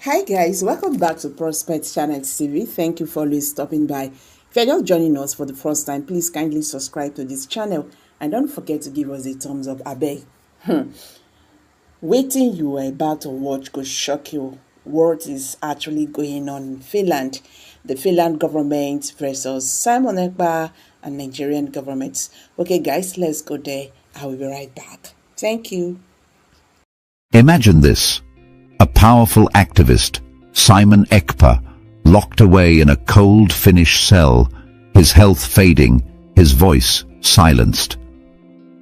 Hi guys, welcome back to Prospect Channel TV. Thank you for always stopping by. If you're just joining us for the first time, please kindly subscribe to this channel and don't forget to give us a thumbs up. Abeg. Waiting you are about to watch could shock you. What is actually going on in Finland? The Finland government versus Simon Ekpa and Nigerian government. Okay guys, let's go there. I will be right back. Thank you. Imagine this. A powerful activist, Simon Ekpa, locked away in a cold Finnish cell, his health fading, his voice silenced.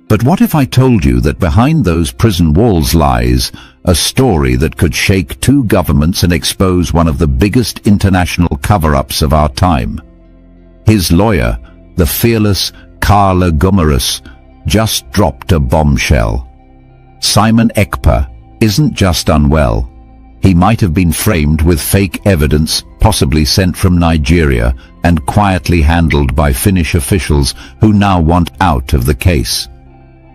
But what if I told you that behind those prison walls lies a story that could shake two governments and expose one of the biggest international cover-ups of our time? His lawyer, the fearless Kaarle Gummerus, just dropped a bombshell. Simon Ekpa isn't just unwell. He might have been framed with fake evidence, possibly sent from Nigeria, and quietly handled by Finnish officials who now want out of the case.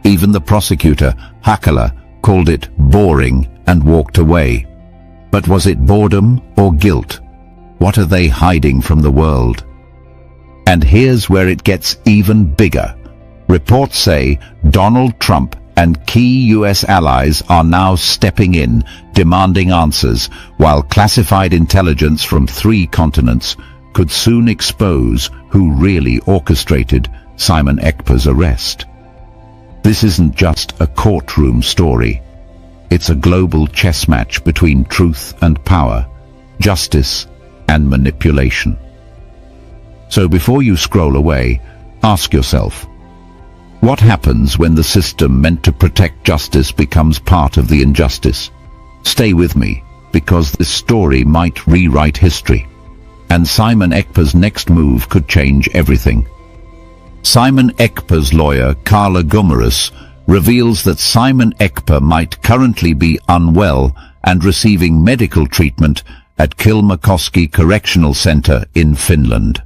Even the prosecutor, Hakala, called it boring and walked away. But was it boredom or guilt? What are they hiding from the world? And here's where it gets even bigger. Reports say Donald Trump and key U.S. allies are now stepping in, demanding answers, while classified intelligence from 3 continents could soon expose who really orchestrated Simon Ekpa's arrest. This isn't just a courtroom story. It's a global chess match between truth and power, justice and manipulation. So before you scroll away, ask yourself, what happens when the system meant to protect justice becomes part of the injustice? Stay with me, because this story might rewrite history. And Simon Ekpa's next move could change everything. Simon Ekpa's lawyer, Kaarle Gummerus, reveals that Simon Ekpa might currently be unwell and receiving medical treatment at Kilmakoski Correctional Center in Finland.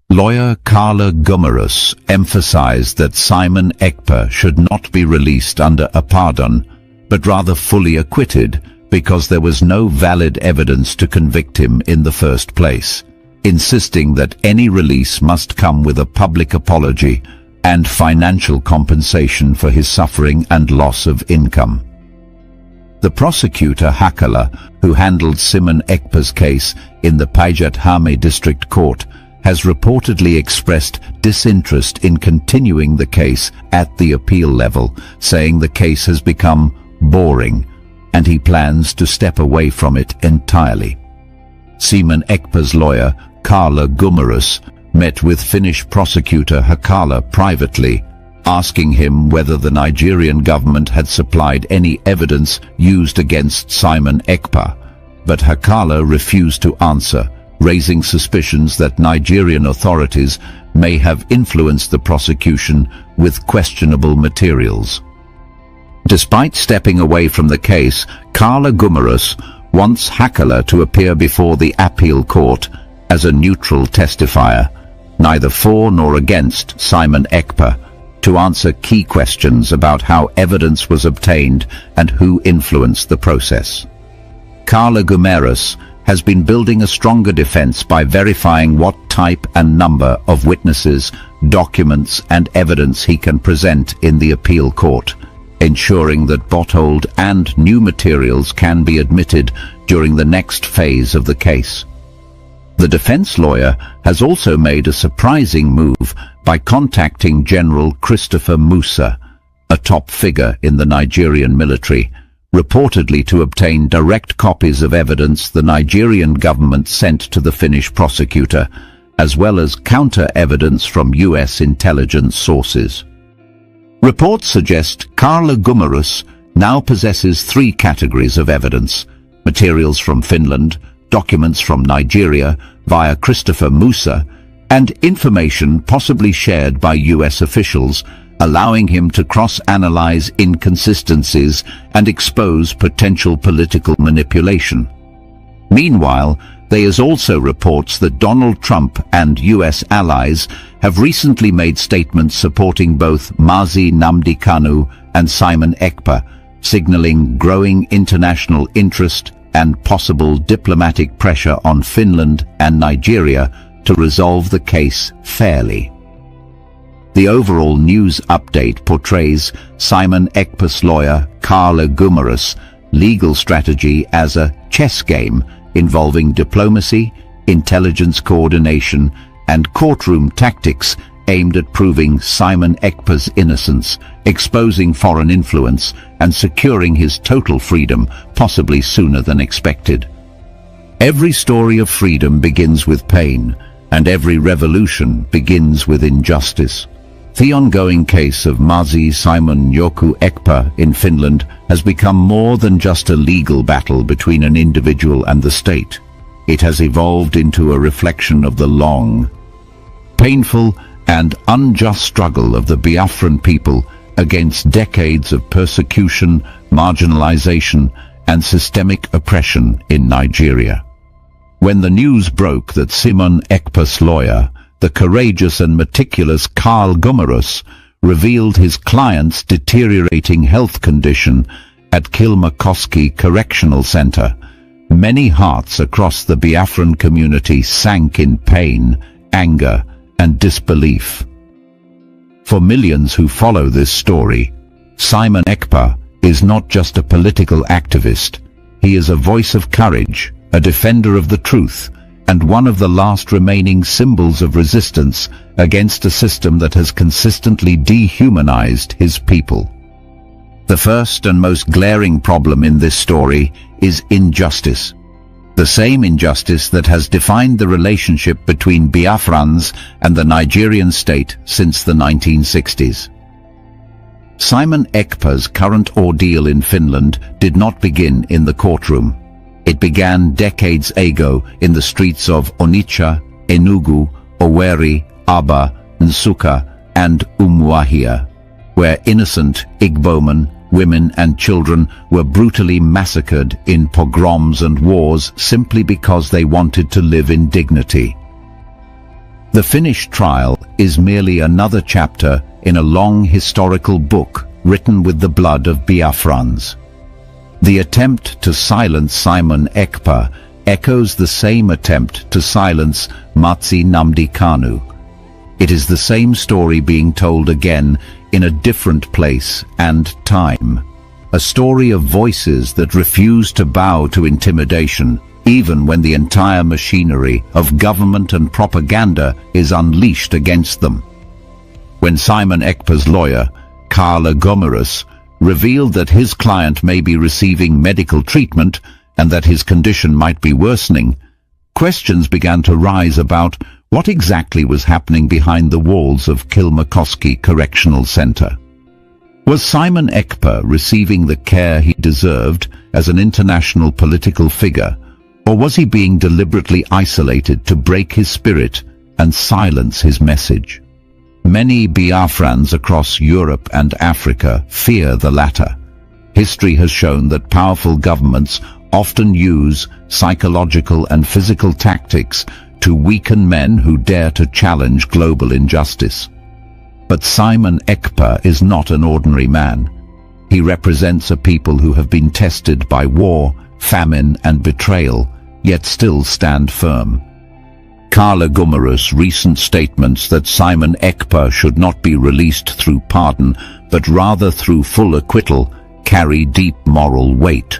Lawyer Kaarle Gummerus emphasized that Simon Ekpa should not be released under a pardon, but rather fully acquitted because there was no valid evidence to convict him in the first place, insisting that any release must come with a public apology and financial compensation for his suffering and loss of income. The prosecutor Hakala, who handled Simon Ekpa's case in the Päijät-Häme District Court, has reportedly expressed disinterest in continuing the case at the appeal level, saying the case has become boring and he plans to step away from it entirely. Simon Ekpa's lawyer, Kaarle Gummerus, met with Finnish prosecutor Hakala privately, asking him whether the Nigerian government had supplied any evidence used against Simon Ekpa, but Hakala refused to answer, raising suspicions that Nigerian authorities may have influenced the prosecution with questionable materials. Despite stepping away from the case, Kaarle Gummerus wants Hakala to appear before the appeal court as a neutral testifier, neither for nor against Simon Ekpa, to answer key questions about how evidence was obtained and who influenced the process. Kaarle Gummerus has been building a stronger defense by verifying what type and number of witnesses, documents and evidence he can present in the appeal court, ensuring that bottled and new materials can be admitted during the next phase of the case. The defense lawyer has also made a surprising move by contacting General Christopher Musa, a top figure in the Nigerian military, reportedly to obtain direct copies of evidence the Nigerian government sent to the Finnish prosecutor, as well as counter-evidence from U.S. intelligence sources. Reports suggest Kaarle Gummerus now possesses 3 categories of evidence: materials from Finland, documents from Nigeria via Christopher Musa, and information possibly shared by U.S. officials, allowing him to cross-analyze inconsistencies and expose potential political manipulation. Meanwhile, there is also reports that Donald Trump and U.S. allies have recently made statements supporting both Mazi Nnamdi Kanu and Simon Ekpa, signaling growing international interest and possible diplomatic pressure on Finland and Nigeria to resolve the case fairly. The overall news update portrays Simon Ekpa'S lawyer Carla Gumerus' legal strategy as a chess game involving diplomacy, intelligence coordination, and courtroom tactics aimed at proving Simon Ekpa'S' innocence, exposing foreign influence, and securing his total freedom, possibly sooner than expected. Every story of freedom begins with pain, and every revolution begins with injustice. The ongoing case of Mazi Simon Yoku Ekpa in Finland has become more than just a legal battle between an individual and the state. It has evolved into a reflection of the long, painful, and unjust struggle of the Biafran people against decades of persecution, marginalization, and systemic oppression in Nigeria. When the news broke that Simon Ekpa'S' lawyer, the courageous and meticulous Carl Gumerus, revealed his client's deteriorating health condition at Kilmakoski Correctional Center, many hearts across the Biafran community sank in pain, anger, and disbelief. For millions who follow this story, Simon Ekpa is not just a political activist. He is a voice of courage, a defender of the truth, and one of the last remaining symbols of resistance against a system that has consistently dehumanized his people. The first and most glaring problem in this story is injustice. The same injustice that has defined the relationship between Biafrans and the Nigerian state since the 1960s. Simon Ekpa'S' current ordeal in Finland did not begin in the courtroom. It began decades ago in the streets of Onitsha, Enugu, Owerri, Aba, Nsukka, and Umuahia, where innocent Igbomen, women and children were brutally massacred in pogroms and wars simply because they wanted to live in dignity. The Finnish trial is merely another chapter in a long historical book written with the blood of Biafrans. The attempt to silence Simon Ekpa echoes the same attempt to silence Matsi Nnamdi Kanu. It is the same story being told again in a different place and time. A story of voices that refuse to bow to intimidation, even when the entire machinery of government and propaganda is unleashed against them. When Simon Ekpa'S lawyer, Carla Gumerus, revealed that his client may be receiving medical treatment and that his condition might be worsening, questions began to rise about what exactly was happening behind the walls of Kilmakoski Correctional Center. Was Simon Ekpa receiving the care he deserved as an international political figure, or was he being deliberately isolated to break his spirit and silence his message? Many Biafrans across Europe and Africa fear the latter. History has shown that powerful governments often use psychological and physical tactics to weaken men who dare to challenge global injustice. But Simon Ekpa is not an ordinary man. He represents a people who have been tested by war, famine, and betrayal, yet still stand firm. Carla Gumerus' recent statements that Simon Ekpa should not be released through pardon, but rather through full acquittal, carry deep moral weight.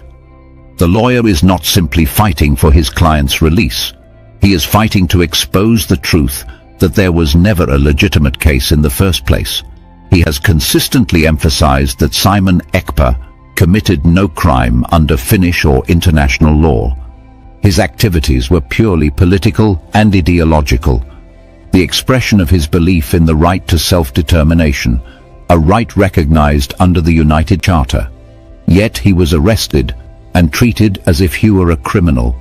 The lawyer is not simply fighting for his client's release. He is fighting to expose the truth that there was never a legitimate case in the first place. He has consistently emphasized that Simon Ekpa committed no crime under Finnish or international law. His activities were purely political and ideological, the expression of his belief in the right to self-determination, a right recognized under the United Charter. Yet he was arrested and treated as if he were a criminal.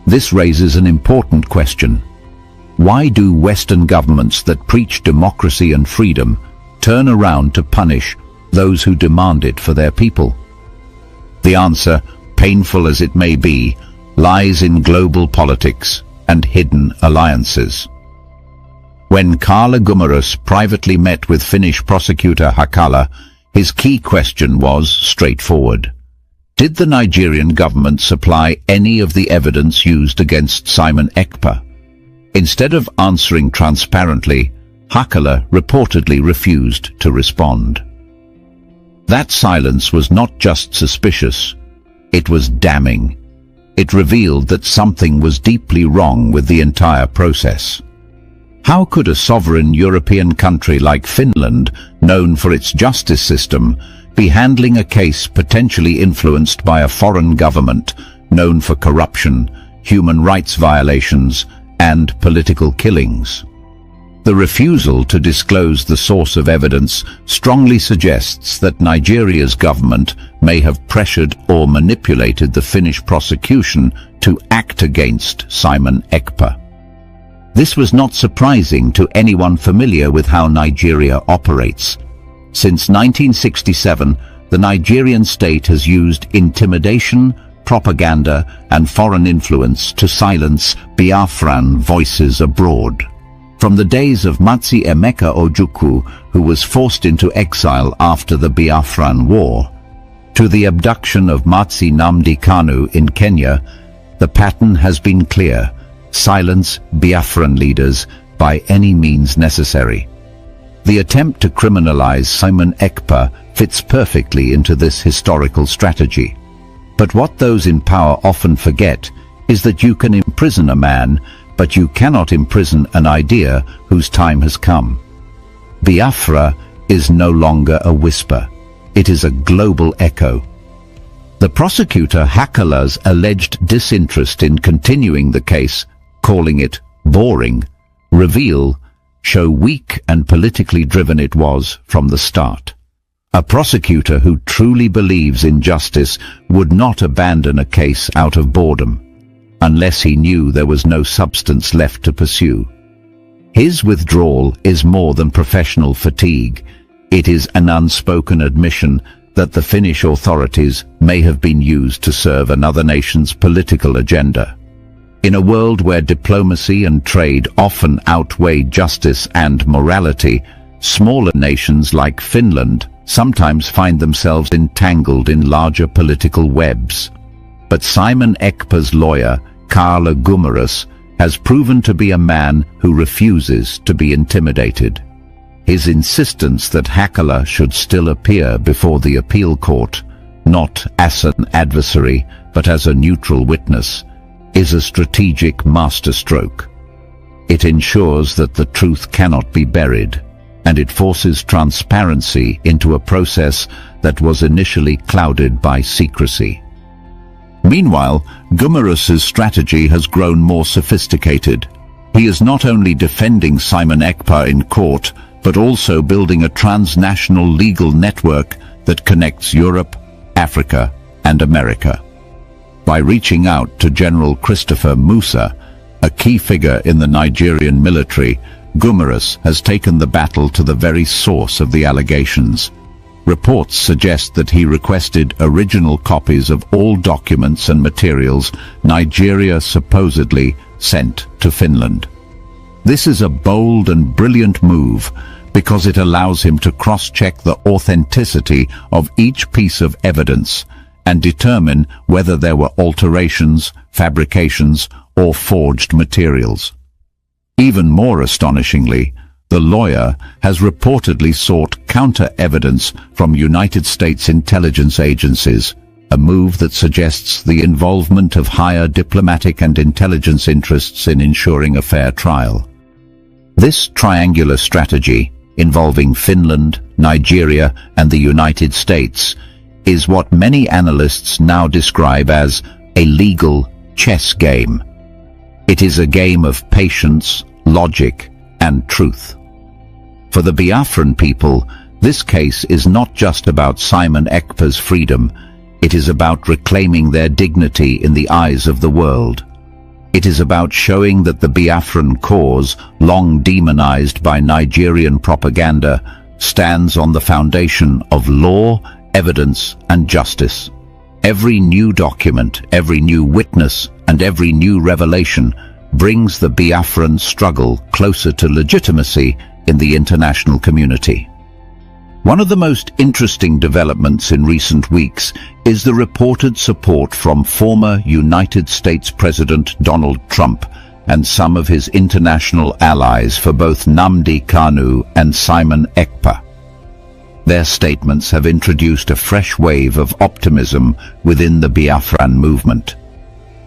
This raises an important question. Why do Western governments that preach democracy and freedom turn around to punish those who demand it for their people? The answer, painful as it may be, lies in global politics and hidden alliances. When Carla Gumerus privately met with Finnish prosecutor Hakala, His key question was straightforward. Did the Nigerian government supply any of the evidence used against Simon Ekpa? Instead of answering transparently, Hakala reportedly refused to respond. That silence was not just suspicious, it was damning. It revealed that something was deeply wrong with the entire process. How could a sovereign European country like Finland, known for its justice system, be handling a case potentially influenced by a foreign government known for corruption, human rights violations, and political killings? The refusal to disclose the source of evidence strongly suggests that Nigeria's government may have pressured or manipulated the Finnish prosecution to act against Simon Ekpa. This was not surprising to anyone familiar with how Nigeria operates. Since 1967, the Nigerian state has used intimidation, propaganda, and foreign influence to silence Biafran voices abroad. From the days of Matsi Emeka Ojukwu, who was forced into exile after the Biafran War, to the abduction of Matsi Nnamdi Kanu in Kenya, the pattern has been clear: silence Biafran leaders by any means necessary. The attempt to criminalize Simon Ekpa fits perfectly into this historical strategy. But what those in power often forget is that you can imprison a man, but you cannot imprison an idea whose time has come. Biafra is no longer a whisper. It is a global echo. The prosecutor Hakala's alleged disinterest in continuing the case, calling it boring, show weak and politically driven it was from the start. A prosecutor who truly believes in justice would not abandon a case out of boredom, unless he knew there was no substance left to pursue. His withdrawal is more than professional fatigue. It is an unspoken admission that the Finnish authorities may have been used to serve another nation's political agenda. In a world where diplomacy and trade often outweigh justice and morality, smaller nations like Finland sometimes find themselves entangled in larger political webs. But Simon Ekpa's lawyer, Kaarle Gummerus, has proven to be a man who refuses to be intimidated. His insistence that Hakala should still appear before the appeal court, not as an adversary but as a neutral witness, is a strategic masterstroke. It ensures that the truth cannot be buried, and it forces transparency into a process that was initially clouded by secrecy. Meanwhile, Gummerus's strategy has grown more sophisticated. He is not only defending Simon Ekpa in court, but also building a transnational legal network that connects Europe, Africa, and America. By reaching out to General Christopher Musa, a key figure in the Nigerian military, Gummerus has taken the battle to the very source of the allegations. Reports suggest that he requested original copies of all documents and materials Nigeria supposedly sent to Finland. This is a bold and brilliant move because it allows him to cross-check the authenticity of each piece of evidence and determine whether there were alterations, fabrications, or forged materials. Even more astonishingly, the lawyer has reportedly sought counter-evidence from United States intelligence agencies, a move that suggests the involvement of higher diplomatic and intelligence interests in ensuring a fair trial. This triangular strategy, involving Finland, Nigeria, and the United States, is what many analysts now describe as a legal chess game. It is a game of patience, logic, and truth. For the Biafran people, this case is not just about Simon Ekpa's freedom, it is about reclaiming their dignity in the eyes of the world. It is about showing that the Biafran cause, long demonized by Nigerian propaganda, stands on the foundation of law, evidence, and justice. Every new document, every new witness, and every new revelation brings the Biafran struggle closer to legitimacy in the international community. One of the most interesting developments in recent weeks is the reported support from former United States President Donald Trump and some of his international allies for both Nnamdi Kanu and Simon Ekpa. Their statements have introduced a fresh wave of optimism within the Biafran movement.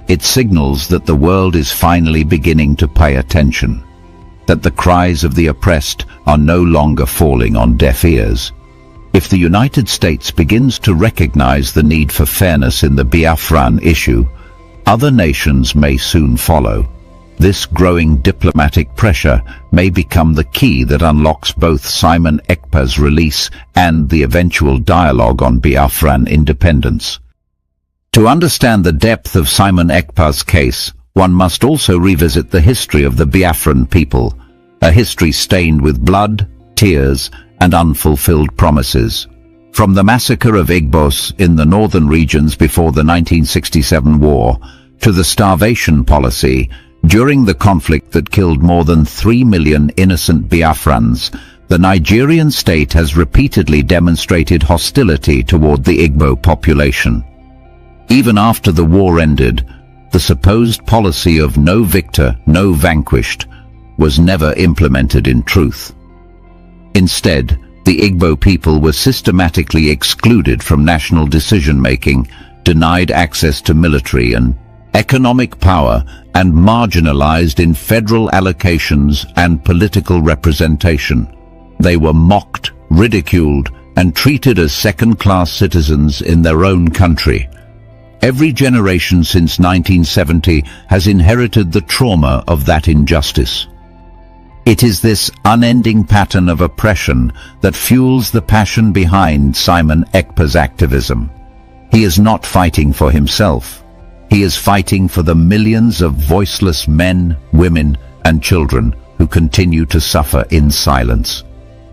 It signals that the world is finally beginning to pay attention, that the cries of the oppressed are no longer falling on deaf ears. If the United States begins to recognize the need for fairness in the Biafran issue, other nations may soon follow. This growing diplomatic pressure may become the key that unlocks both Simon Ekpa's release and the eventual dialogue on Biafran independence. To understand the depth of Simon Ekpa's case, one must also revisit the history of the Biafran people, a history stained with blood, tears, and unfulfilled promises. From the massacre of Ekpa'S in the northern regions before the 1967 war, to the starvation policy during the conflict that killed more than 3 million innocent Biafrans, the Nigerian state has repeatedly demonstrated hostility toward the Igbo population. Even after the war ended, the supposed policy of no victor, no vanquished was never implemented in truth. Instead, the Igbo people were systematically excluded from national decision-making, denied access to military and economic power, and marginalized in federal allocations and political representation. They were mocked, ridiculed, and treated as second-class citizens in their own country. Every generation since 1970 has inherited the trauma of that injustice. It is this unending pattern of oppression that fuels the passion behind Simon Ekpa's activism. He is not fighting for himself. He is fighting for the millions of voiceless men, women, and children who continue to suffer in silence.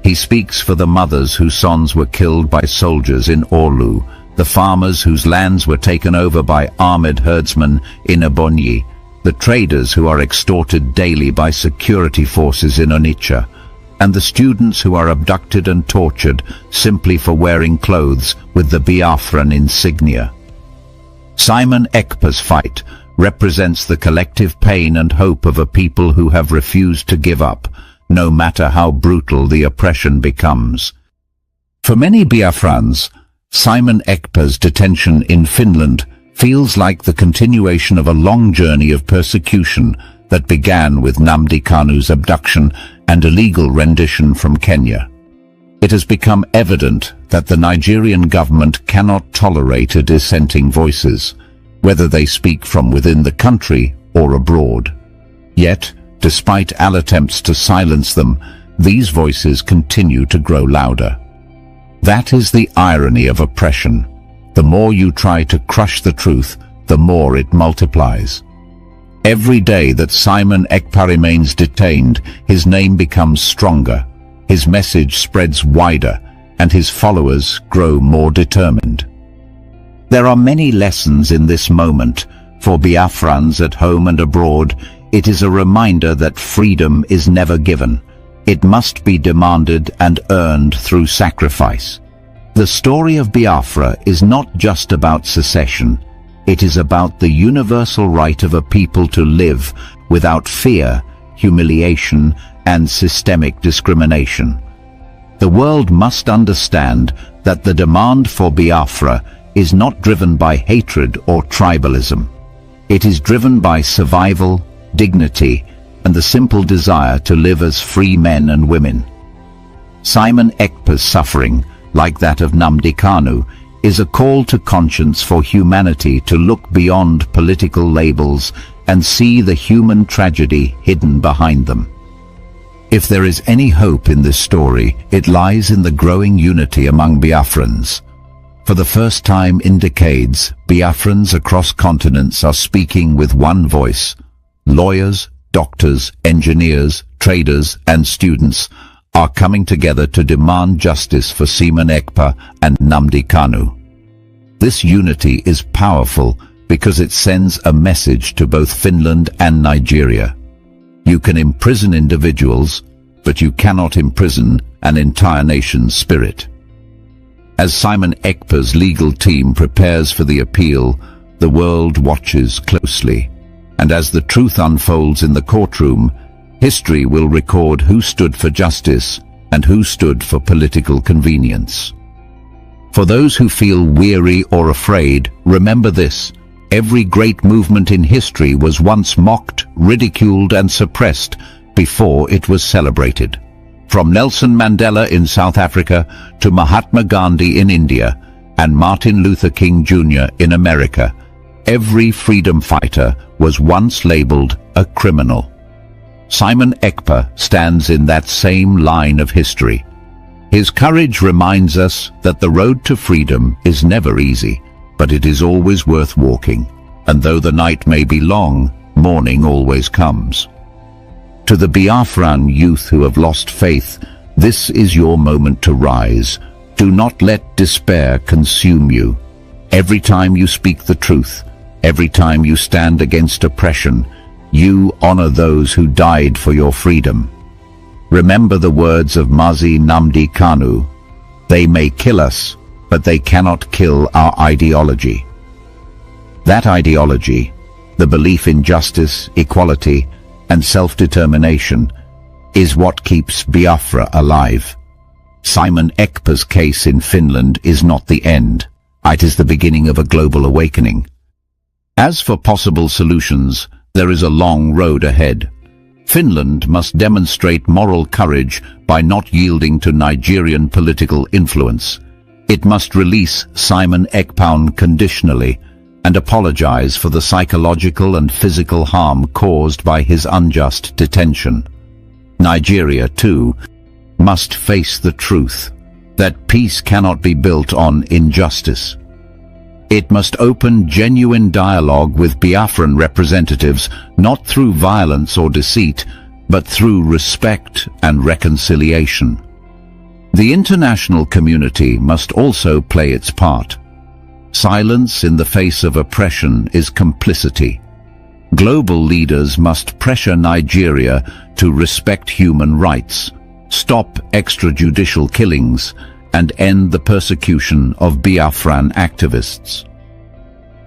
He speaks for the mothers whose sons were killed by soldiers in Orlu, the farmers whose lands were taken over by armed herdsmen in Ebonyi, the traders who are extorted daily by security forces in Onitsha, and the students who are abducted and tortured simply for wearing clothes with the Biafran insignia. Simon Ekpa's fight represents the collective pain and hope of a people who have refused to give up, no matter how brutal the oppression becomes. For many Biafrans, Simon Ekpa's detention in Finland feels like the continuation of a long journey of persecution that began with Nnamdi Kanu's abduction and illegal rendition from Kenya. It has become evident that the Nigerian government cannot tolerate dissenting voices, whether they speak from within the country or abroad. Yet, despite all attempts to silence them, these voices continue to grow louder. That is the irony of oppression. The more you try to crush the truth, the more it multiplies. Every day that Simon Ekpa remains detained, his name becomes stronger, his message spreads wider, and his followers grow more determined. There are many lessons in this moment. For Biafrans at home and abroad, it is a reminder that freedom is never given. It must be demanded and earned through sacrifice. The story of Biafra is not just about secession. It is about the universal right of a people to live without fear, humiliation, and systemic discrimination. The world must understand that the demand for Biafra is not driven by hatred or tribalism. It is driven by survival, dignity, and the simple desire to live as free men and women. Simon Ekpa's suffering, like that of Nnamdi Kanu, is a call to conscience for humanity to look beyond political labels and see the human tragedy hidden behind them. If there is any hope in this story, it lies in the growing unity among Biafrans. For the first time in decades, Biafrans across continents are speaking with one voice. Lawyers, doctors, engineers, traders, and students are coming together to demand justice for Simon Ekpa and Nnamdi Kanu. This unity is powerful because it sends a message to both Finland and Nigeria. You can imprison individuals, but you cannot imprison an entire nation's spirit. As Simon Ekpa'S legal team prepares for the appeal, the world watches closely. And as the truth unfolds in the courtroom, history will record who stood for justice and who stood for political convenience. For those who feel weary or afraid, remember this: every great movement in history was once mocked, ridiculed, and suppressed before it was celebrated. From Nelson Mandela in South Africa to Mahatma Gandhi in India and Martin Luther King Jr. in America, every freedom fighter was once labeled a criminal. Simon Ekpa stands in that same line of history. His courage reminds us that the road to freedom is never easy, but it is always worth walking. And though the night may be long, morning always comes. To the Biafran youth who have lost faith, this is your moment to rise. Do not let despair consume you. Every time you speak the truth, every time you stand against oppression, you honor those who died for your freedom. Remember the words of Mazi Nnamdi Kanu: "They may kill us, but they cannot kill our ideology." That ideology, the belief in justice, equality, and self-determination, is what keeps Biafra alive. Simon Ekpa'S case in Finland is not the end. It is the beginning of a global awakening. As for possible solutions, there is a long road ahead. Finland must demonstrate moral courage by not yielding to Nigerian political influence. It must release Simon Ekpa conditionally and apologize for the psychological and physical harm caused by his unjust detention. Nigeria, too, must face the truth that peace cannot be built on injustice. It must open genuine dialogue with Biafran representatives, not through violence or deceit, but through respect and reconciliation. The international community must also play its part. Silence in the face of oppression is complicity. Global leaders must pressure Nigeria to respect human rights, stop extrajudicial killings, and end the persecution of Biafran activists.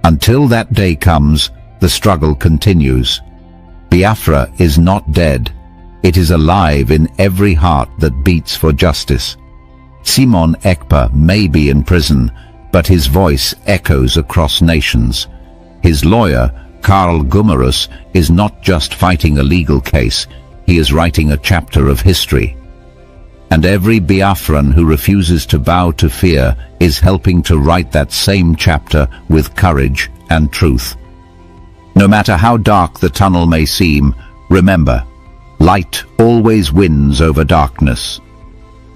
Until that day comes, the struggle continues. Biafra is not dead. It is alive in every heart that beats for justice. Simon Ekpa may be in prison, but his voice echoes across nations. His lawyer, Karl Gummerus, is not just fighting a legal case, he is writing a chapter of history. And every Biafran who refuses to bow to fear is helping to write that same chapter with courage and truth. No matter how dark the tunnel may seem, remember, light always wins over darkness.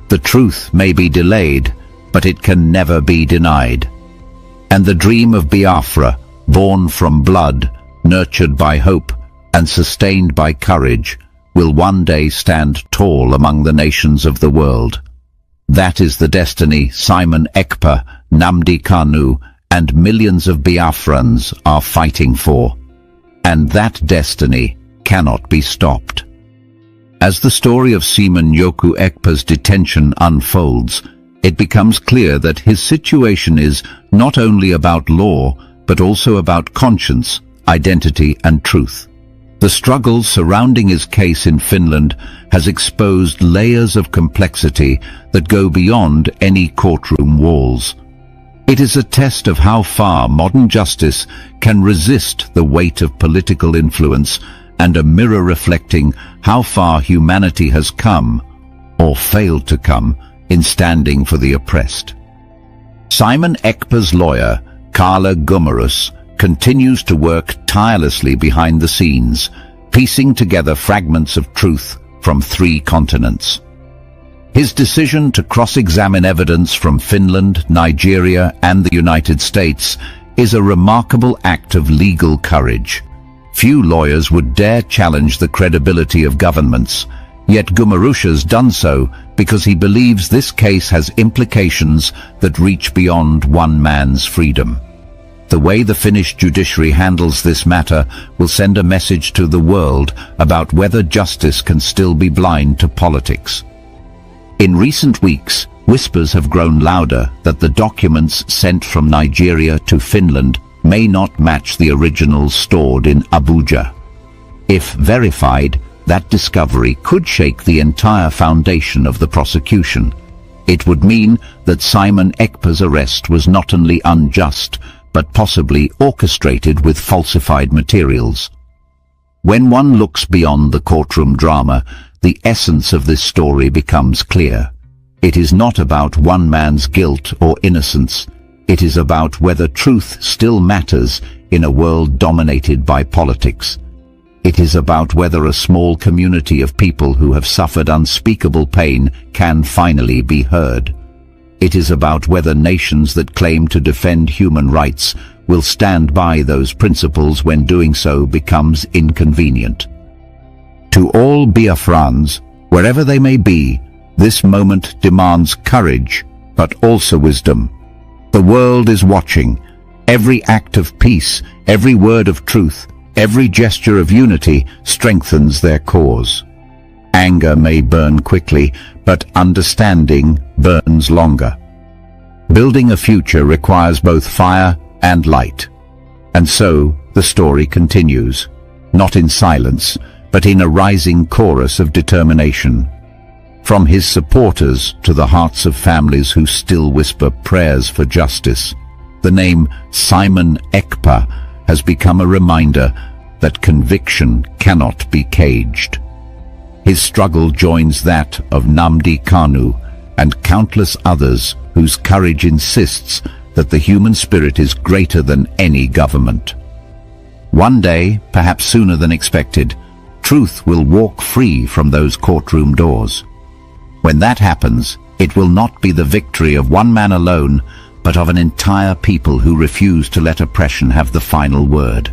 The truth may be delayed, but it can never be denied. And the dream of Biafra, born from blood, nurtured by hope, and sustained by courage, will one day stand tall among the nations of the world. That is the destiny Simon Ekpa, Nnamdi Kanu, and millions of Biafrans are fighting for. And that destiny cannot be stopped. As the story of Simon Yoku Ekpa's detention unfolds, it becomes clear that his situation is not only about law, but also about conscience, identity, and truth. The struggle surrounding his case in Finland has exposed layers of complexity that go beyond any courtroom walls. It is a test of how far modern justice can resist the weight of political influence, and a mirror reflecting how far humanity has come, or failed to come, in standing for the oppressed. Simon Ekpa's lawyer, Karl Gummerus, continues to work tirelessly behind the scenes, piecing together fragments of truth from 3 continents. His decision to cross-examine evidence from Finland, Nigeria, and the United States is a remarkable act of legal courage. Few lawyers would dare challenge the credibility of governments, yet Gummerus has done so because he believes this case has implications that reach beyond one man's freedom. The way the Finnish judiciary handles this matter will send a message to the world about whether justice can still be blind to politics. In recent weeks, whispers have grown louder that the documents sent from Nigeria to Finland may not match the originals stored in Abuja. If verified, that discovery could shake the entire foundation of the prosecution. It would mean that Simon Ekpa'S arrest was not only unjust, but possibly orchestrated with falsified materials. When one looks beyond the courtroom drama, the essence of this story becomes clear. It is not about one man's guilt or innocence. It is about whether truth still matters in a world dominated by politics. It is about whether a small community of people who have suffered unspeakable pain can finally be heard. It is about whether nations that claim to defend human rights will stand by those principles when doing so becomes inconvenient. To all Biafrans, wherever they may be, this moment demands courage, but also wisdom. The world is watching. Every act of peace, every word of truth, every gesture of unity strengthens their cause. Anger may burn quickly, but understanding burns longer. Building a future requires both fire and light. And so, the story continues, not in silence, but in a rising chorus of determination. From his supporters to the hearts of families who still whisper prayers for justice, the name Simon Ekpa has become a reminder that conviction cannot be caged. His struggle joins that of Nnamdi Kanu and countless others whose courage insists that the human spirit is greater than any government. One day, perhaps sooner than expected, truth will walk free from those courtroom doors. When that happens, it will not be the victory of one man alone, but of an entire people who refuse to let oppression have the final word.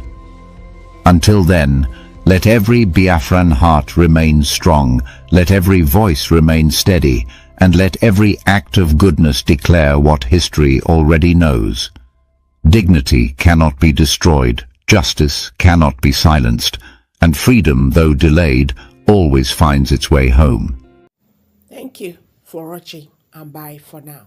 Until then, let every Biafran heart remain strong, let every voice remain steady, and let every act of goodness declare what history already knows. Dignity cannot be destroyed, justice cannot be silenced, and freedom, though delayed, always finds its way home. Thank you for watching, and bye for now.